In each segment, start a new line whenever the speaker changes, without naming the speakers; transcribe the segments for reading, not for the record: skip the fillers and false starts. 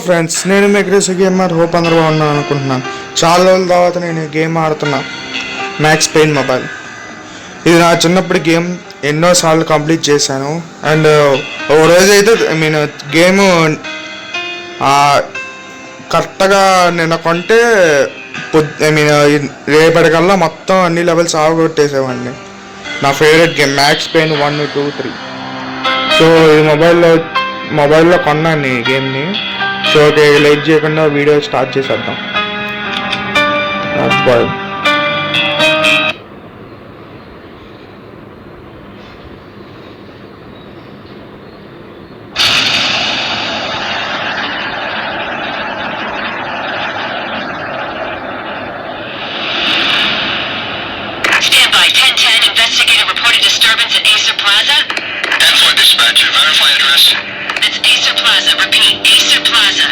Friends, నేను మీ aggressive gamer. Hope అందరూ బాగున్నాను అనుకుంటున్నాను. చాలా రోజుల తర్వాత నేను గేమ్ ఆడుతున్నా, మ్యాక్స్ పెయిన్ మొబైల్. ఇది నా చిన్నప్పటి గేమ్, ఎన్నోసార్లు కంప్లీట్ చేశాను. అండ్ ఓ రోజైతే గేమ్ కరెక్ట్గా నిన్న కొంటే రేపటికల్లా మొత్తం అన్ని లెవెల్స్ ఆగొట్టేసేవాడిని. నా favourite game max pain 1, 2, 3. So ఈ మొబైల్లో కొన్నాను ఈ గేమ్ని. సో లేట్ చేయకుండా వీడియో స్టార్ట్ చేసేద్దాం. Bye.
Standby 1010, investigator reported disturbance at Acer Plaza.
10-4 dispatcher, verify address.
It's Acer Plaza, repeat, Acer Plaza.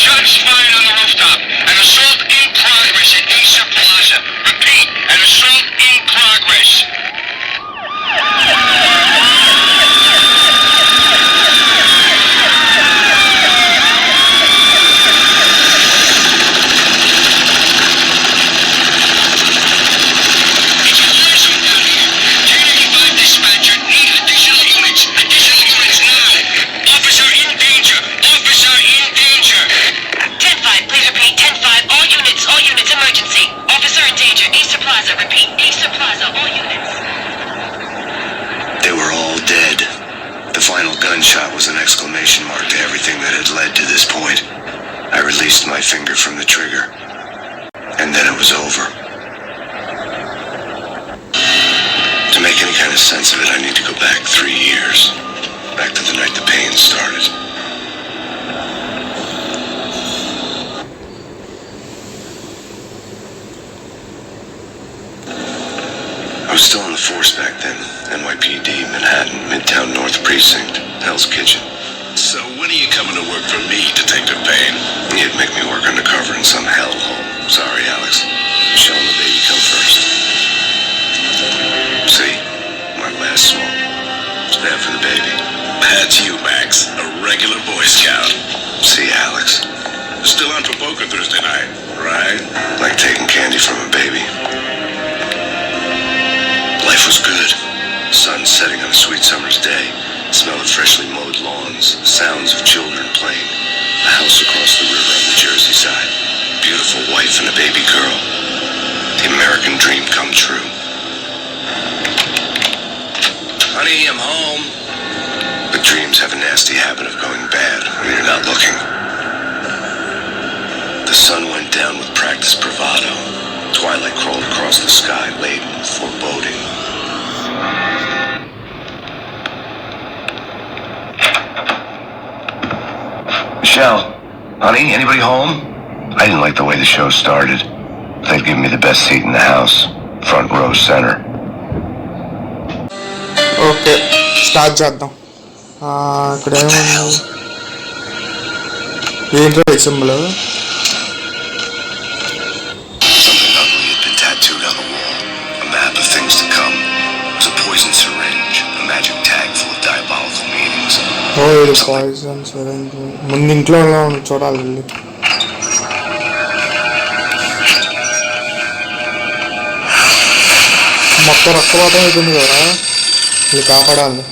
Shots fired on the rooftop. An assault in progress at Acer Plaza. Repeat, an assault in progress. Gunshot was an exclamation mark to everything that had led to this point. I released my finger from the trigger, and then it was over. To make any kind of sense of it, I need to go back 3 years. Back to the night the Payne started. I was still in the force back then. NYPD, Manhattan, Midtown North Precinct, Hell's Kitchen. So when are you coming to work for me, Detective Payne? You'd make me work undercover in some hellhole. Sorry, Alex. Michelle and the baby come first. See? My last smoke. Stand for the baby. That's you, Max. A regular Boy Scout. See, Alex? Still on for poker Thursday night, right? Like taking candy from a baby. Life was good. Sun setting on a sweet summer's day. Smell of freshly mowed lawns. Sounds of children playing. A house across the river on the Jersey side. Beautiful wife and a baby girl. The American dream come true. Honey, I'm home. But dreams have a nasty habit of going bad when you're not looking. The sun went down with practiced bravado. Twilight crawled across the sky laden with foreboding. Michelle, honey, anybody home? I didn't like the way the show started. They'd give me the best seat in the house, front row center.
Okay, start చేద్దాం. ఇక్కడ ఏమన్నా ఏంటో symbol.
Something ugly had been tattooed on the wall. A map of things to come. It was a poison syringe, a magic tag full of diabolical meanings.
ఇది poison syringe. ముందు ఇంట్లో చూడాలి వెళ్ళి. మొత్తం రక్తపాతం అవుతుంది కదా, ఇది కాపాడాలి.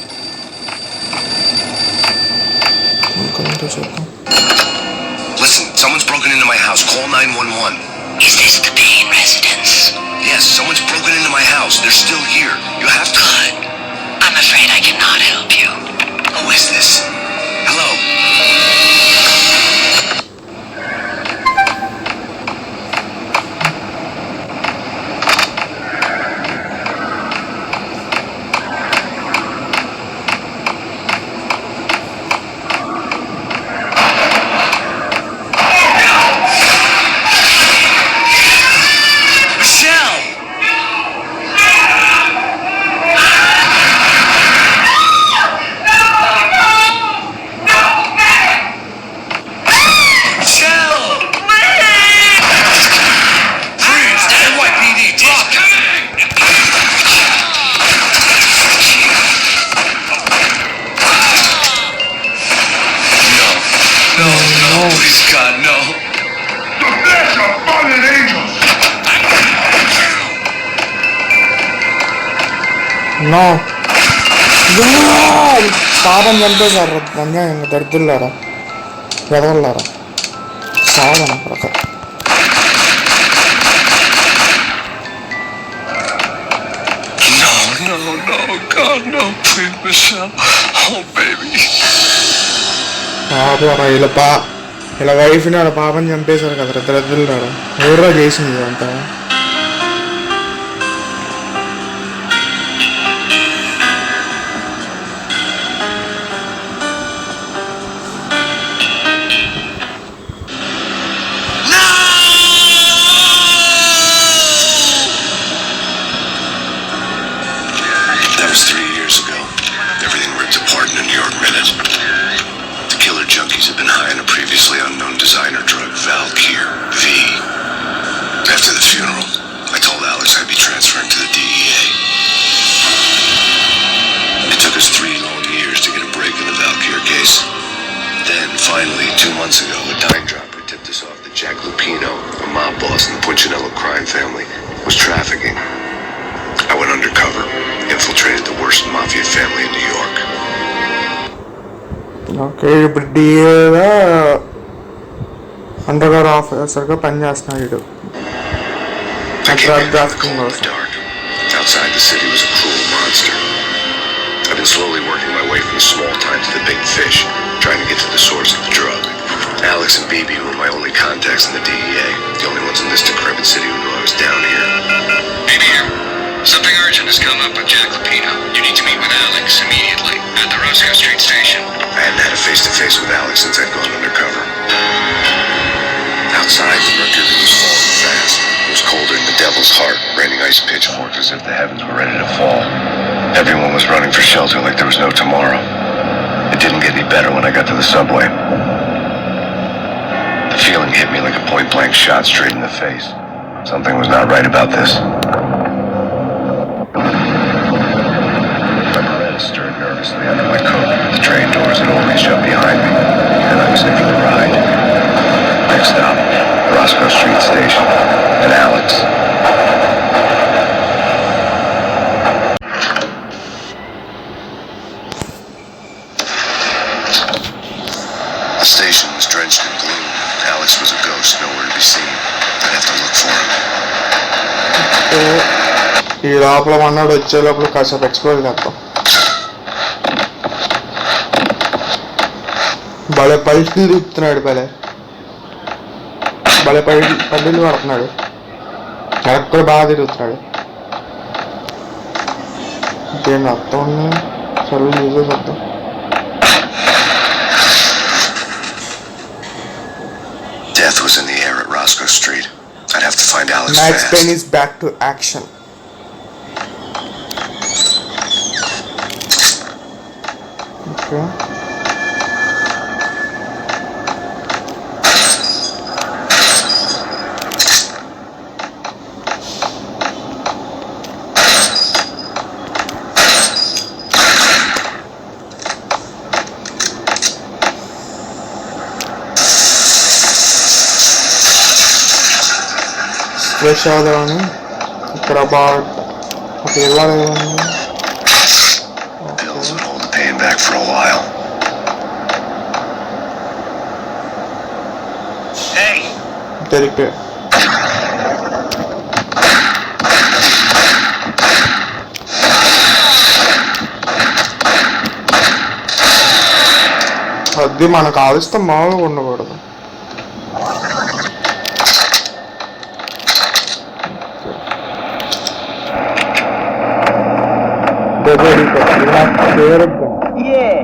Listen, someone's broken into my house. Call 911.
Is this the Payne residence?
Yes, someone's broken into my house. They're still here. You have to...
Good. I'm afraid I cannot help you.
Who is this? Hello?
Michelle!
No పాపం చంపేశారు అన్యాయంగా దరిద్రులారా ఎదవల్లారా సాధన ప్రకారం
No, God, no, please, Michelle. Oh, baby.
పాపరా ఇలా వైఫ్ని వాళ్ళ పాపని చంపేశారు కదరా దరిద్రులారా ఎవరురా చేసింది ఇదంతా
That was 3 years ago. Everything ripped apart in a New York minute. The killer junkies had been high on a previously unknown designer drug, Valkyr, V. After the funeral, I told Alex I'd be transferring to the DEA. It took us 3 long years to get a break in the Valkyr case. Then, finally, 2 months ago, a dime dropper tipped us off that Jack Lupino, a mob boss in the Punchinello crime family, was trafficking. I went undercover, infiltrated the worst mafia family in New York.
Okay ఇప్పుడు డిఏగా under cover ఆఫీసర్గా పనిచేస్తున్నాడు వీడు
I came in
trafficking
cold in the dark. Outside the city was a cruel monster. I've been slowly working my way from the small time to the big fish, trying to get to the source of the drug. Alex and BB were my only contacts in the DEA, the only ones in this decrepit city who knew I was down here. BB here. Something urgent has come up with Jack Lupino. You need to meet with Alex immediately at the Roscoe Street station. I hadn't had a face-to-face with Alex since I'd gone undercover. Outside, the mercury was falling fast. It was colder than the devil's heart, raining ice pitchforks as if the heavens were ready to fall. Everyone was running for shelter like there was no tomorrow. It didn't get any better when I got to the subway. The feeling hit me like a point-blank shot straight in the face. Something was not right about this. Stirred nervously under my coat. The train doors had already shut behind me, and I was in for the ride. Next stop, Roscoe Street Station, and Alex. The station was drenched in gloom. Alex was a ghost, nowhere to be seen. I'd have to look for him.
ఈ లోపల మన్నాడు వచ్చే లోపల కాసేపు explore చేద్దాం భలే పల్టీలు తిప్పుతున్నాడు భలే పల్లీలు పడుతున్నాడు వెనక్కి కూడా బాగా తిరుగుతున్నాడు ఇంకేం అర్థం ఉంది చదువు చూసేసి వద్దాం
Death was in the air at Roscoe Street. I'd have to find Alex
Max
fast.
Payne is back to action. Okay. Fresh అవుదామని ఇక్కడ బాగా ఒక ఇవ్వాలి
Bills would hold the pain back for a while. Hey!
తెలిపే అది మనకు ఆవిస్తే మామూలుగా ఉండకూడదు
Yeah.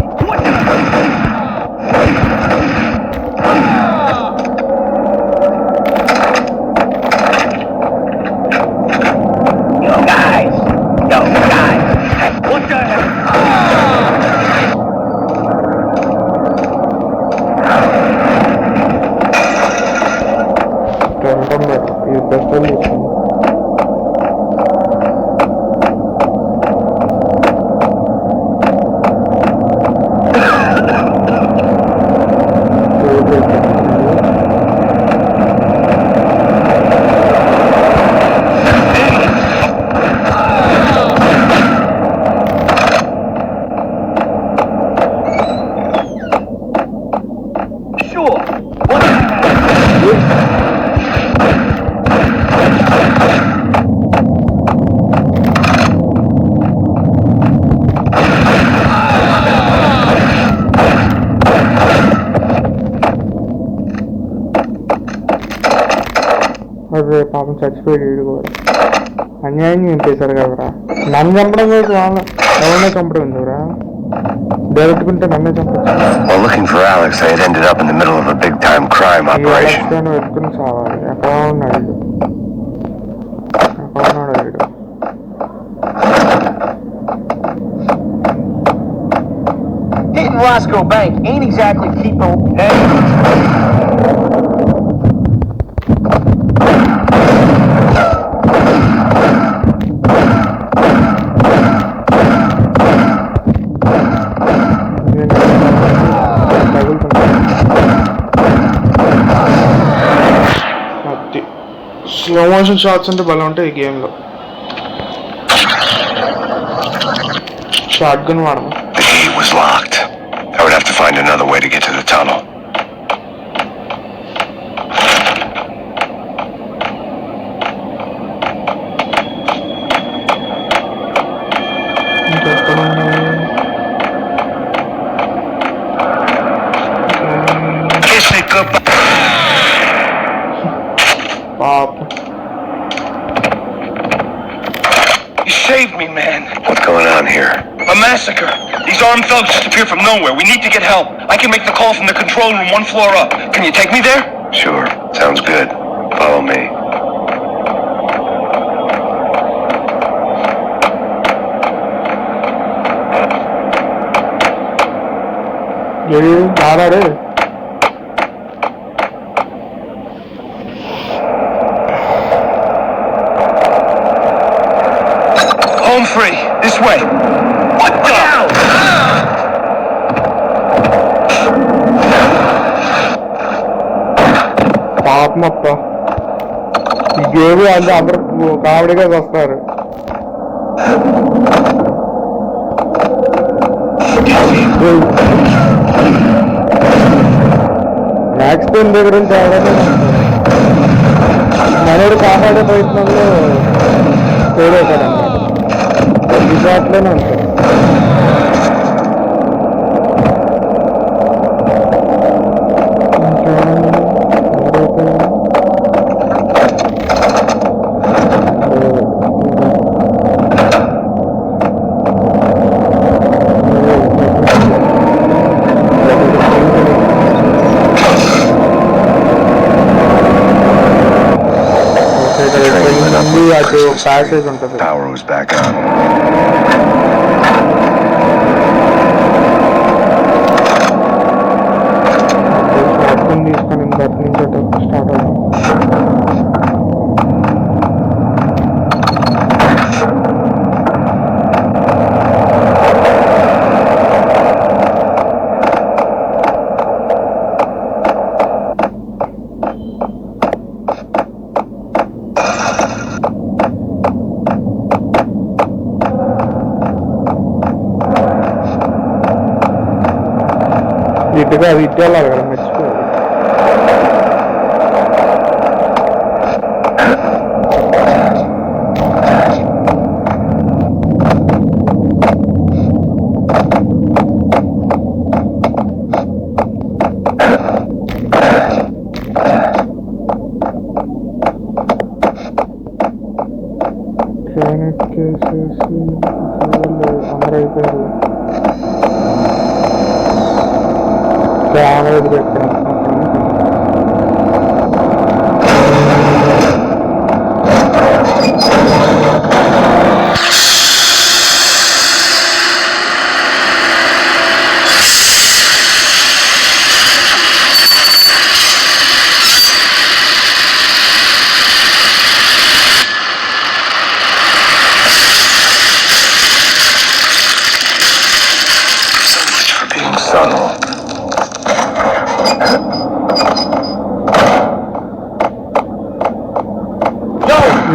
Yo guys. What the hell?
ఈ బెస్ట్ చచ్చిపోయాడు వీడు కూడా. అన్యాయం చంపేశారు కదరా. నన్ను చంపడం కాదు, వాళ్ళ ఎవరినే చంపడం ఎందుకురా? డైరెక్ట్ ఉంటే నన్నే చంపచ్చు.
While looking for Alex, I had ended up in the middle of a big-time crime
ఈ
operation.
అలక్స్గాను వెతుకుని చావాలి. ఎక్కడ ఉన్నాడు వీడు? ఎక్కడ ఉన్నాడు వీడు?
Hitting Roscoe Bank ain't exactly keeping. Hey.
Slow motion shots అంటే భలే ఉంటాయి ఈ గేమ్లో. షార్ట్ గన్ వాడము.
The gate was locked. I would have to find another way to get to the tunnel.
You saved me, man.
What's going on here?
A massacre. These armed thugs just appeared from nowhere. We need to get help. I can make the call from the control room 1 floor up. Can you take me there?
Sure. Sounds good. Follow me.
Home free. This way. What the?
పాపం అప్ప, ఈ game అంటే అందరూ కామెడీగా వస్తారు. Max pain దగ్గర నుంచి మనోడు కాపాడే ప్రయత్నంలో తోడవుతాడు అన్నమాట. రిజార్ట్లోనే ఉంటాడు. ప్యాసేజ్ ఉంటుంది.
Power was back on.
తీసుకొని బట్ నుంచి స్టార్ట్ అవుతాం. ఇటుగా అది ఇట్టేలాగా కదా మర్చిపోయాలి. కేసేసి అందరూ అయిపోయారు. కెమెరా ఎదురు పెట్టాను.
So much for being subtle.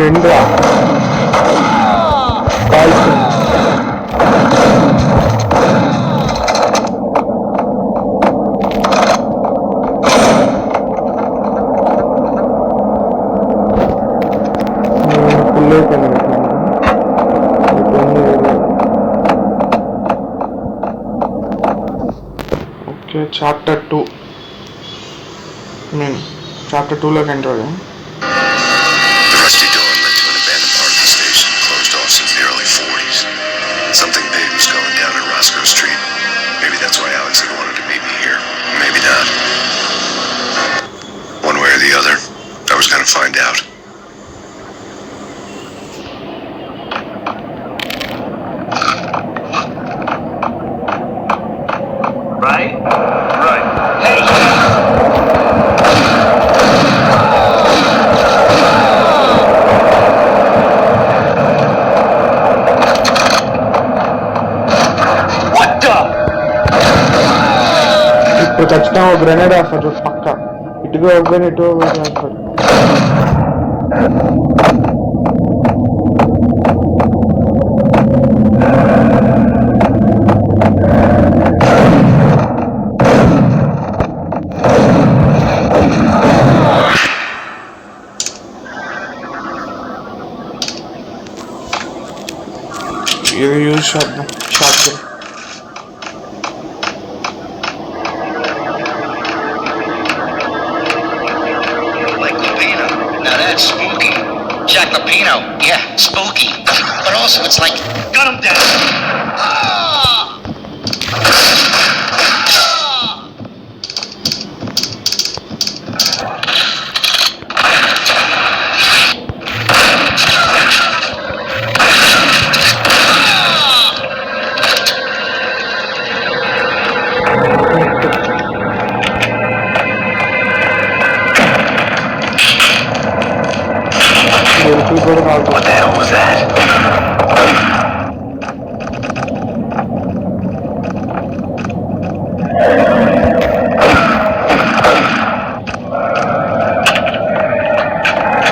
రెండు కాల్సింది. ఫుల్ అయిపోయింది. ఓకే, చాప్టర్ 2 చాప్టర్ 2లోకి ఎంటర్ అయ్యాం.
The rest
right? Right. Hey! What the?
ఇప్పుడు ఖచ్చితంగా గ్రెనేడ్ వేస్తాడు పక్క. ఇటుగా ఒకవేళ ఇటు వేస్తాడు. ఇది యూజ్ చేద్దాం short.
Spooky. Jack Lapino. Yeah, spooky. But also it's like, gun him down.
What the hell was that?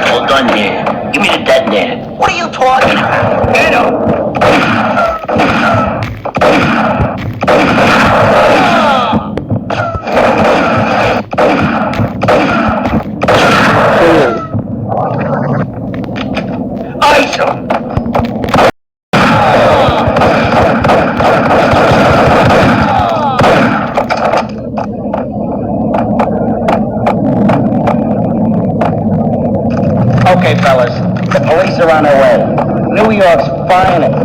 All done here. Give me the detonator. What are you talking about? Get him!
Okay, fellas, the police are on their way. New York's finest.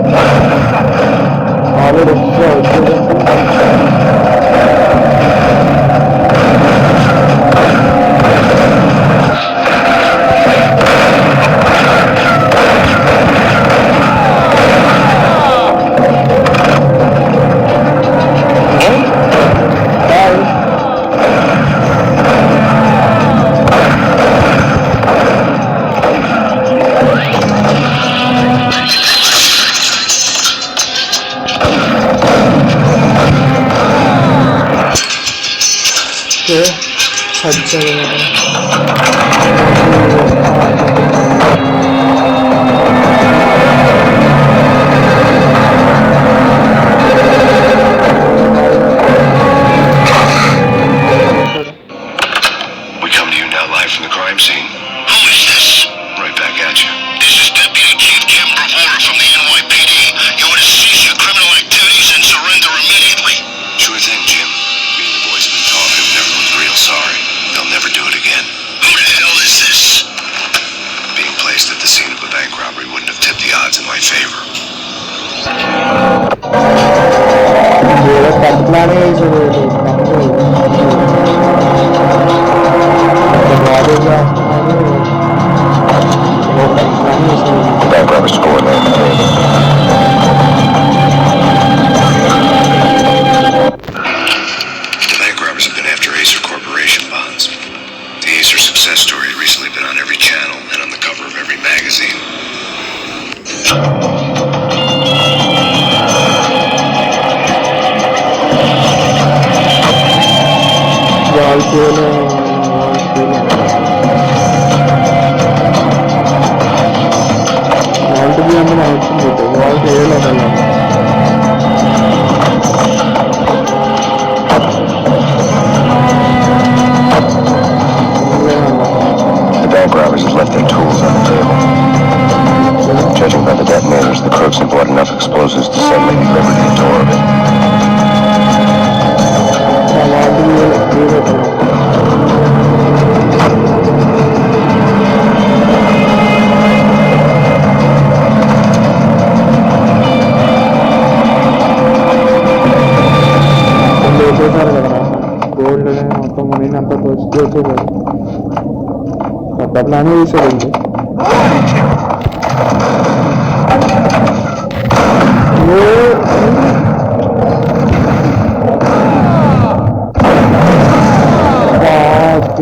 ప్లానే వేసాడండి.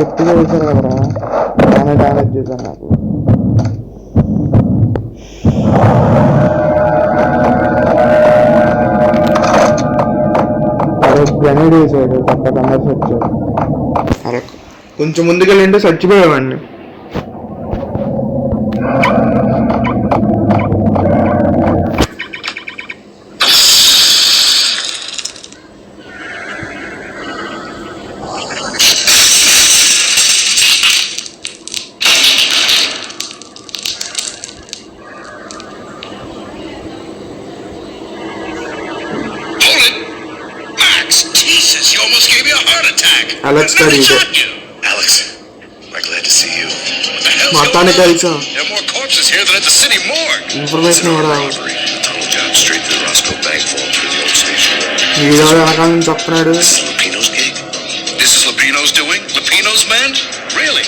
గట్టిగా వేశారు కదరా, బాగానే damage చేశాను నాకు. అరే grenade వేసాడు, తప్పకుండా చచ్చాడు. అరే కొంచెం ముందుకెళ్ళింటే చచ్చిపోయేవాడిని. Alex का रीड है.
Alex, I'm glad to see you. What the hell's
माता
going
ने
on?
कैसा
There are more corpses here than at the city morgue.
Information हो रहा है.
Robbery. The tunnel got straight through Roscoe Bank vault through the old station.
Video लगाने में चक्कर है.
This is Lupino's gig. This is Lupino's doing? Lupino's men? Really?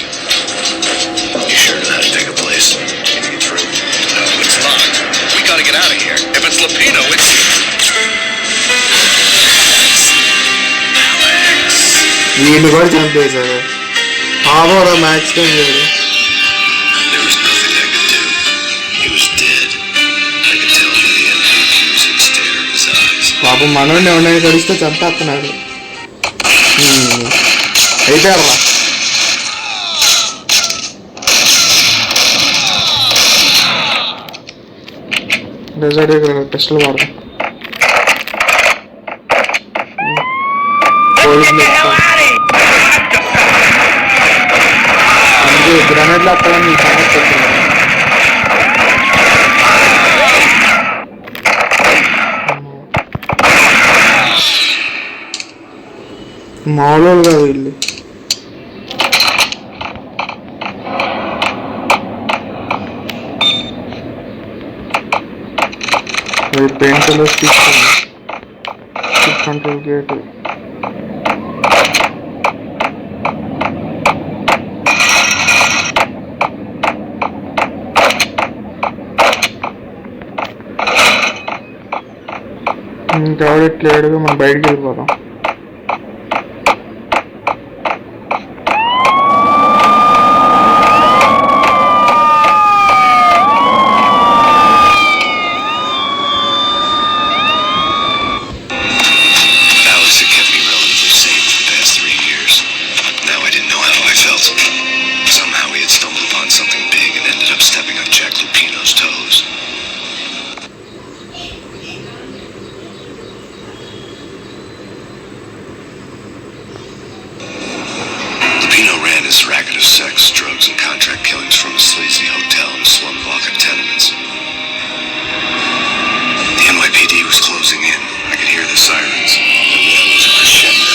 You sure know how to take a place? Can you get through? No, it's locked. We gotta get out of here. If it's Lupino, it's...
వీళ్ళు కూడా చంపేశారు. ఆవోరా max time లేదు.
There was nothing I could do. He was dead. I could tell by the empty, accusing stare of his eyes.
పాపం మనోడిని ఎవరైనా కలిస్తే చంపేస్తున్నాడు. అయిపోయారా? Dessert టెస్టులు వాడతాం. గ్రనేడ్ లాక్కోవడం ఈ సమస్య. మామూలు కాదు వీళ్ళు. పెయింట్ కలర్స్ తీసుకున్నాం. కంట్రోల్ గేట్ ఇంకెవడెట్లేడుగా మనం బయటికి వెళ్ళిపోతాం.
This racket of sex, drugs, and contract killings from a sleazy hotel and a slum block of tenements. The NYPD was closing in. I could hear the sirens. The war was a crescendo.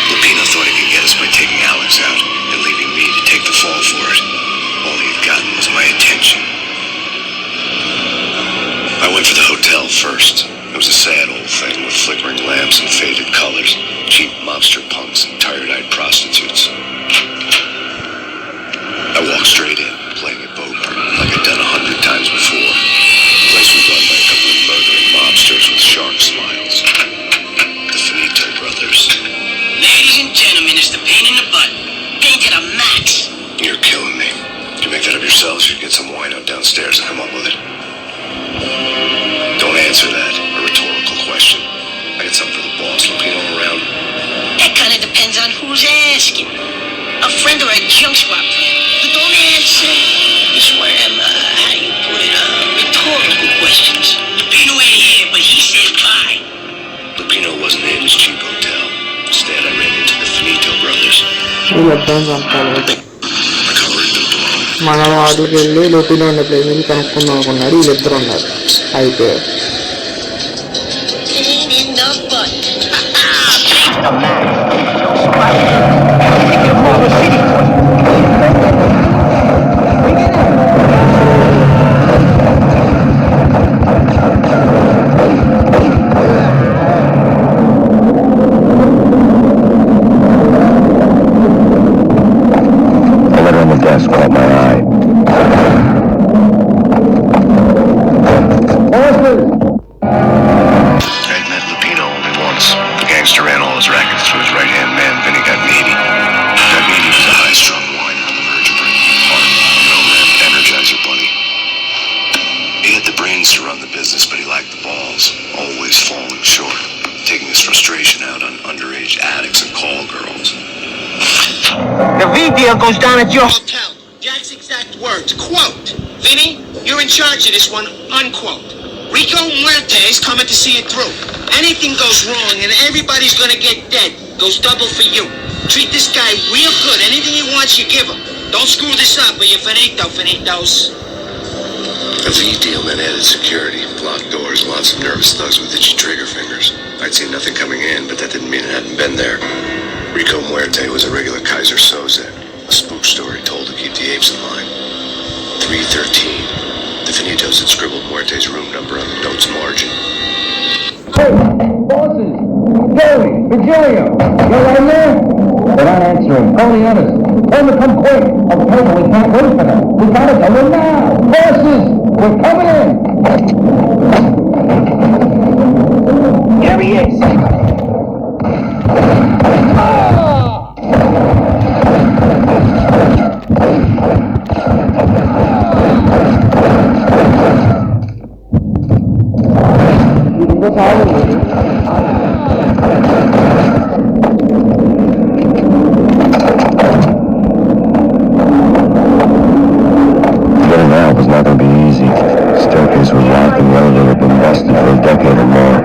Lupino thought he could get us by taking Alex out and leaving me to take the fall for it. All he had gotten was my attention. I went for the hotel first. It was a sad old thing with flickering lamps and faded colors, cheap mobster punks and tired-eyed prostitutes. I walked straight in, playing it poker, like I'd done 100 times before. The place was run by a couple of murdering mobsters with shark smiles. The Finito brothers.
Ladies and gentlemen, it's the Payne in the butt. Payne to the max.
You're killing me. Did you make that up yourselves, or you get some wine out downstairs and come up with it? Don't answer that. A rhetorical question. I got something for the boss. Lupino around?
That kind of depends on who's asking. A friend or a junk swap. But don't answer. It's one of them, how you put it, rhetorical questions. Lupino ain't here, but he said bye.
Lupino wasn't in his cheap hotel. Instead, I ran into the Finito brothers.
వీళ్ళిద్దరం చంపాలి.
My color had been blown.
మన వాటికి వెళ్ళి లోపల ఉన్న place వెళ్ళి కనుక్కుందాం అనుకున్నాడు. వీళ్ళిద్దరు ఉన్నారు. అయిపోయారు.
Payne in the butt.
The man. We can move the city. Bring it in.
The letter on the desk caught my eye.
I'd met Lupino only once. The gangster ran all his rackets through his right-hand man, Vinny got needy. underage addicts and call girls.
The V deal goes down at your hotel. Jack's exact words. Quote, Vinny, you're in charge of this one. Unquote. Rico Muerte's coming to see it through. Anything goes wrong and everybody's gonna get dead. Goes double for you. Treat this guy real good. Anything he wants, you give him. Don't screw this up or you finitos.
A V deal meant added security, blocked doors, lots of nervous thugs with itchy trigger fingers. I'd seen nothing coming in, but that didn't mean it hadn't been there. Rico Muerte was a regular Kaiser Soze, a spook story told to keep the apes in line. 313. The Finitos had scribbled Muerte's room number on the note's margin.
Hey, bosses! Joey! Virgilio! You're right there? They're not answering. Totally honest. Tell them to come quick. I'm told we can't wait for them. We gotta tell them now. Bosses! We're coming in! Here he is!
Getting out was not going to be easy. The staircase was locked and the elevator had been busted for a decade or more.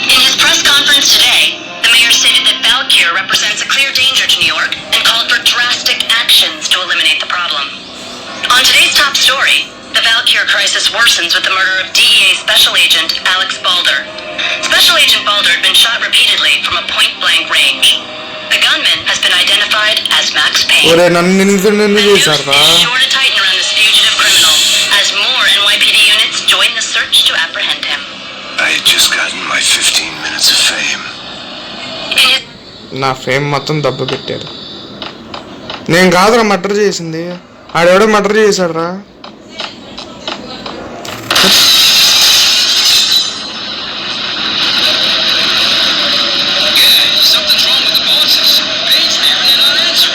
In his press conference today, the mayor stated that Valkyr represents a clear danger to New York and called for drastic actions to eliminate the problem. On today's top story, the Valkyr crisis worsens with the murder of DEA Special Agent Alex Balder. Special Agent Balder had been shot repeatedly from a point-blank range. The gunman has been identified as Max Payne.
ఒరే నన్ను
The noose
చేశారా
is sure to tighten around this fugitive criminal as more NYPD units join the search to apprehend him.
I had just gotten my 15 minutes of fame.
In his
నా fame మొత్తం దెబ్బ పెట్టారు. నేను కాదురా murder చేసింది, ఆడెవడో murder చేశాడు రా.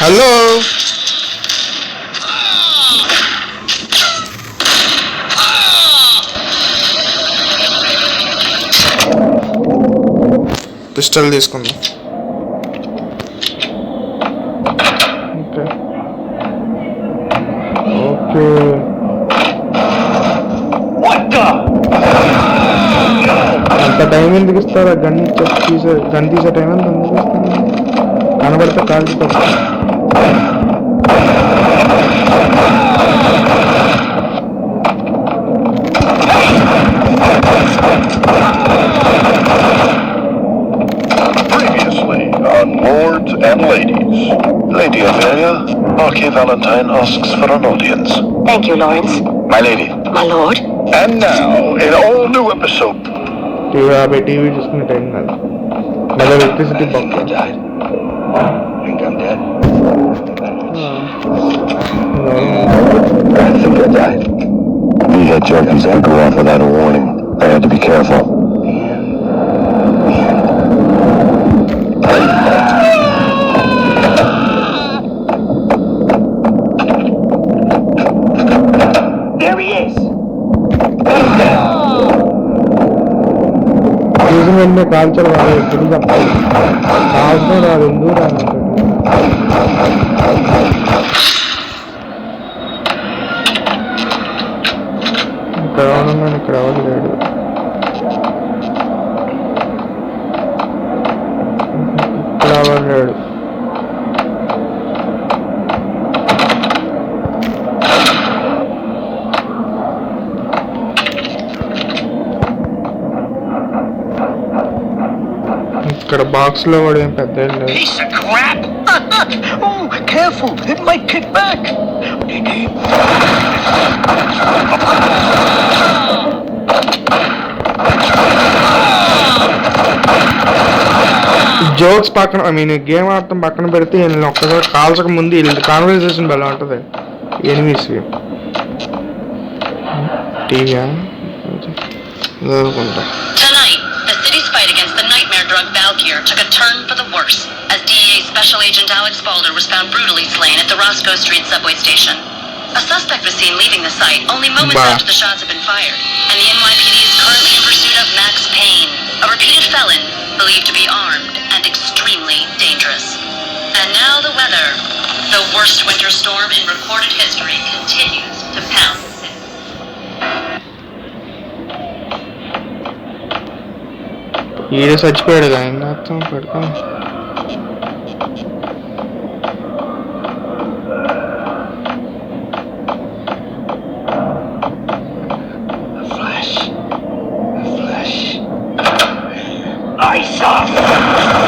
హలో పిస్టల్ తీసుకుందాం. ఓకే ఓకే అంత టైం ఎందుకు ఇస్తారా? గన్ తీసే టైం ఎంత ఎందుకు ఇస్తాను? కనబడితే కాల్చి
Previously on Lords and Ladies. Lady Amelia, Marquis Valentine asks for an audience.
Thank you, Lawrence.
My lady.
My lord.
And now, in all new episode.
TV చూసుకునే టైం కాదు, మళ్ళీ electricity box.
I think I died. We had junkies that go off without a warning. I had to be careful.
There he is!
చూసిన వెంటనే కాల్చరు రాదు, ఎప్పుడు చెప్పాలి కాల్చడం రాదు, ఎందుకు రాదు. ఇక్కడ ఉండగానే ఇక్కడ ఎవరు లేడు. ఇక్కడ ఎవరు లేడు. ఇక్కడ బాక్స్ లో కూడా ఏం పెద్ద ఏం లేదు.
Piece of crap! Oh, careful! It might kick back!
Jokes పక్కన, ఐ మీన్ గేమ్ ఆడటం పక్కన పెడితే వీళ్ళని ఒక్కసారి కాల్చక ముందు వీళ్ళ కాన్వర్సేషన్ బలా ఉంటుంది. ఎనిమిస్ టీవీయా చదువుకుంటా.
Tonight, the city's fight against the nightmare drug Valkyr took a turn for the worse as DEA Special Agent Alex Balder was found brutally slain at the Roscoe Street subway station. A suspect was seen leaving the site only moments
Bah.
after the shots had been fired, and the NYPD is currently in pursuit of Max Payne, a repeated felon believed to be armed and extremely dangerous. And now the weather. The worst winter storm in recorded history continues to pound the city.
ఈడే చచ్చిపోయాడు కదా ఏం అర్థం పెడతాం.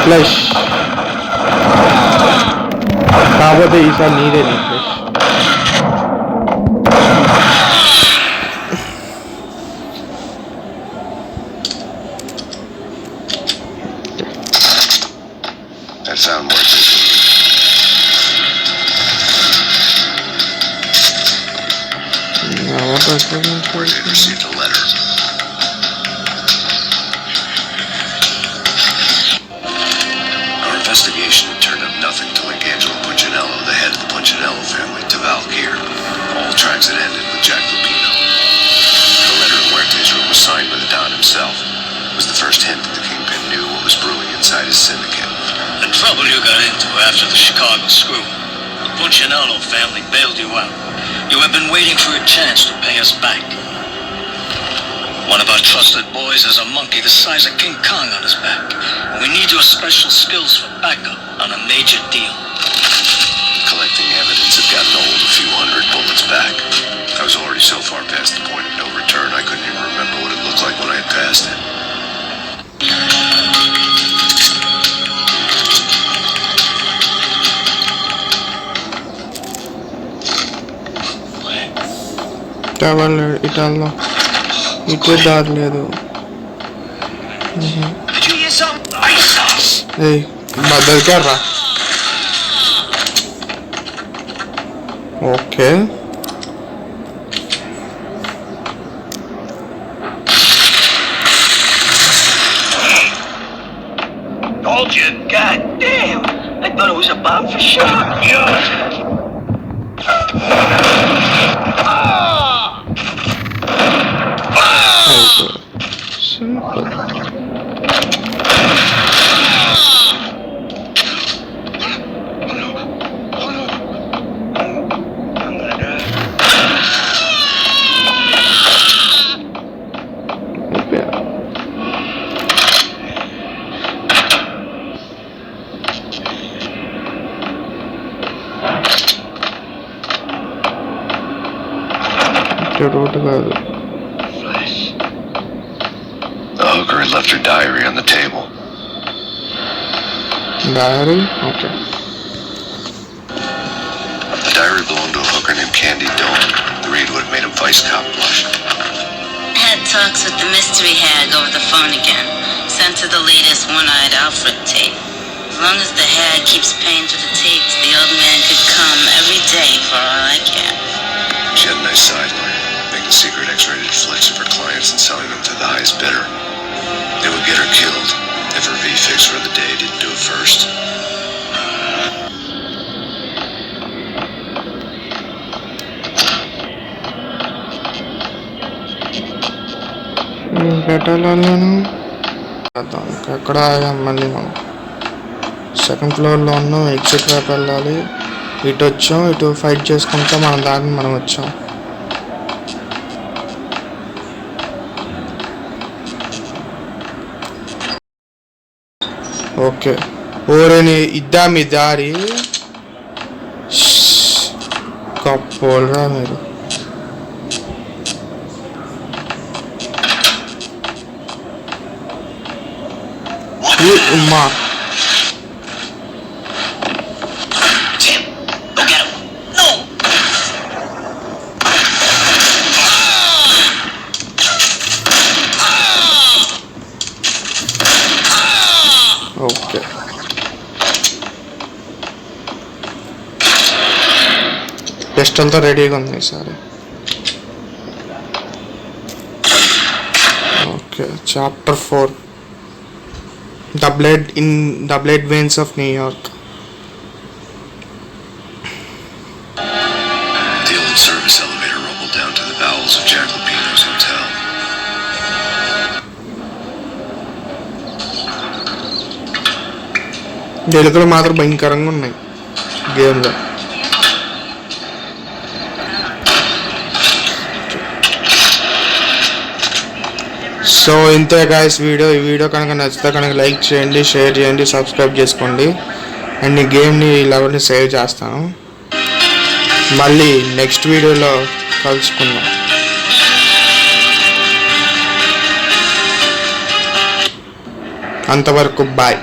Flush కాకపోతే ఈసారి నీదే నీ flush.
That sound worked. Where they received a letter. Our investigation had turned up nothing to link Angelo Punchinello, the head of the Punchinello family, to Valkyr. All tracks had ended with Jack Lupino. The letter in Huerte's room was signed by the Don himself. It was the first hint that the Kingpin knew what was brewing inside his syndicate.
The trouble you got into after the Chicago screw. The Punchinello family bailed you out. You have been waiting for a chance to pay us back. One of our trusted boys has a monkey the size of King Kong on his back. And we need your special skills for backup on a major deal.
Collecting evidence had gotten old a few hundred bullets back. I was already so far past the point of no return, I couldn't even remember what it looked like when I had passed it.
ఇటాల్లో ఇటే దారి లేదు. దొరికారా? Okay
Told you, goddamn! I thought it was a bomb for sure.
Simple. Road కాదు.
The hooker had left her diary on the table.
Diary? Okay.
The diary belonged to a hooker named Candy Dawn. The read would have made a vice cop blush.
Had talks with the mystery hag over the phone again. Sent her the latest one-eyed Alfred tape. As long as the hag keeps paying for the tapes, the old man could come every day for all I care.
She had a nice sideline, making secret X-rated flicks of her clients and selling them to the highest bidder. They would get her killed if her V-Fix for the day didn't do it first.
పెట్టాలను ఎక్కడ మళ్ళీ మనం second ఫ్లోర్లో ఉన్నాం. Exit వైపు వెళ్ళాలి. ఇటు వచ్చాం, ఇటు ఫైట్ చేసుకుంటా మన దారిని మనం వచ్చాం. ఓకే ఓరేని ఇద్దా మీ దారి కప్పోలరా మీరు. ఉమ్మా ఓకే పిస్టల్తో రెడీగా ఉంది ఈసారి. Okay chapter 4 The Blade Veins of New York.
Deal in service.
ఎలుకలు మాత్రం భయంకరంగా ఉన్నాయి గేమ్లో. సో ఇంతే గాయస్ వీడియో. ఈ వీడియో కనుక నచ్చితే కనుక లైక్ చేయండి, షేర్ చేయండి, సబ్స్క్రైబ్ చేసుకోండి. అండ్ ఈ గేమ్ని లెవెల్ని సేవ్ చేస్తాను. మళ్ళీ నెక్స్ట్ వీడియోలో కలుసుకుందాం. అంతవరకు బాయ్.